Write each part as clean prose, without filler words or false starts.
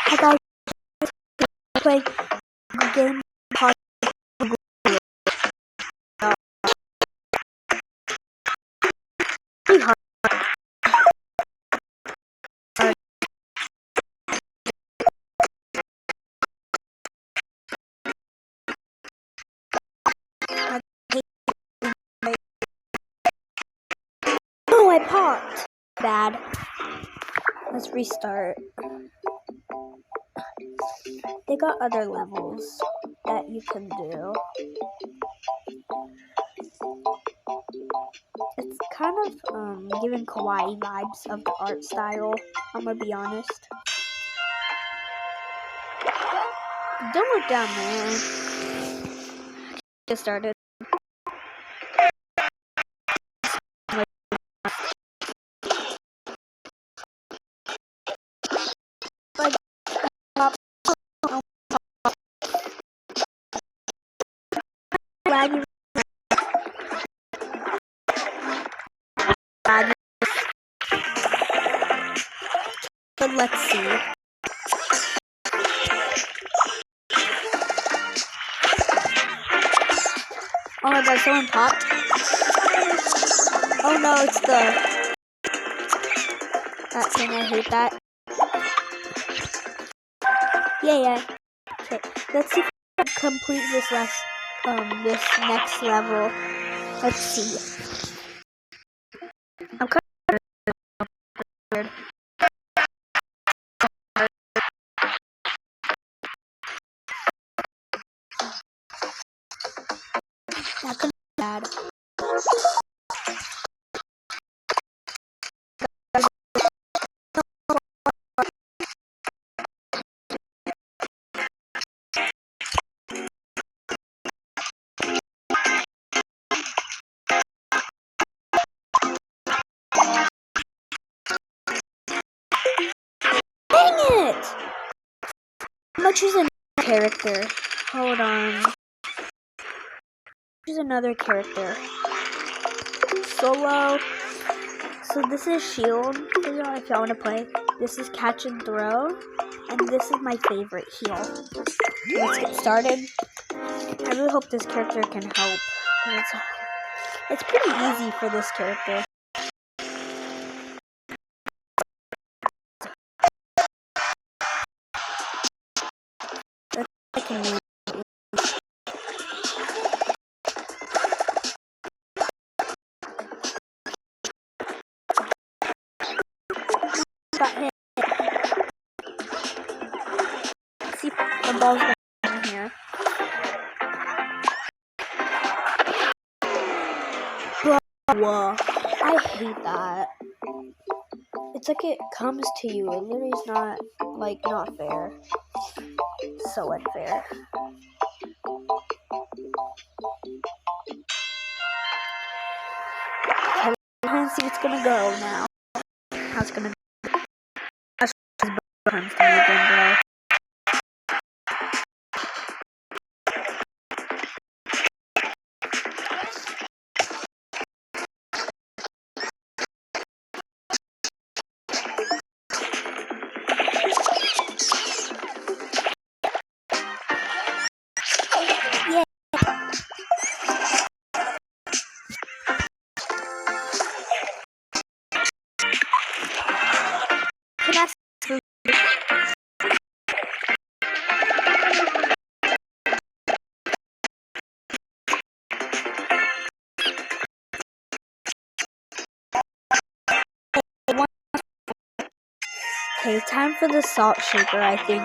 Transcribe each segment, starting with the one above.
Hi guys, play game pod. Pretty hard. Oh, I popped. Bad. Let's restart. They got other levels that you can do. It's kind of giving kawaii vibes of the art style. I'm gonna be honest. Don't look down there. Just started. But let's see. Oh my god, someone popped. Oh no, it's that thing, I hate that. Yeah. Okay, let's see if I can complete this this next level. Let's see. I'm kind of weird. Not gonna be bad. Dang it! I'm gonna choose another character. Hold on. Choose another character. Solo. So this is shield, if y'all want to play. This is catch and throw. And this is my favorite heal. Let's get started. I really hope this character can help. It's pretty easy for this character. I can move. Got hit. Let's see if the ball's going in here. Whoa. I hate that. It's like it comes to you. It literally is not, not fair. So unfair. I'm gonna see what's gonna go now. How it's gonna go. That's gonna go. Okay, time for the salt shaker, I think.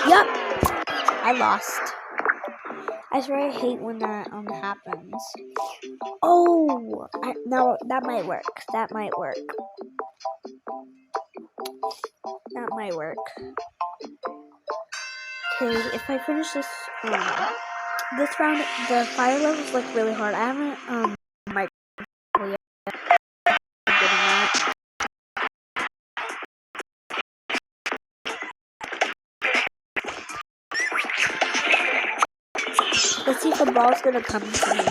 Yup, I lost. I swear I hate when that happens. Oh, now that might work. That might work. That might work. Okay, if I finish this round, the fire levels look really hard. I haven't my yet. Getting that. Let's see if the ball's gonna come to me.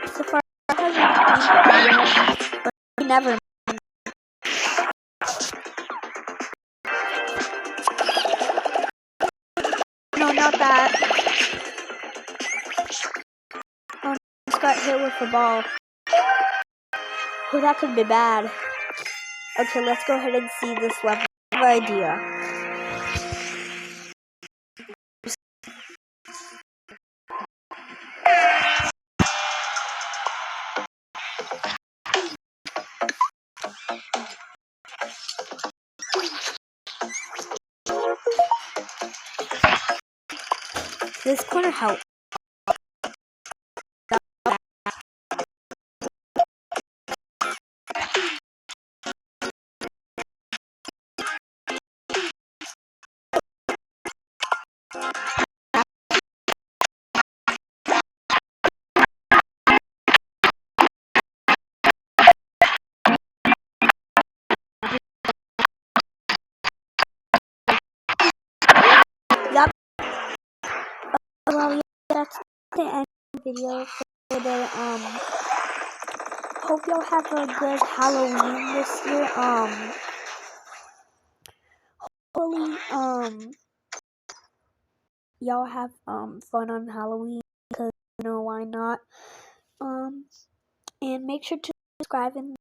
So far, I haven't but never. No, not that. Oh, I just got hit with the ball. Oh, that could be bad. Okay, let's go ahead and see this level. I have an idea. This corner helps. Yep. Well, yeah, that's the end of the video for today. Hope y'all have a good Halloween this year. Hopefully, y'all have fun on Halloween, because why not? And make sure to subscribe and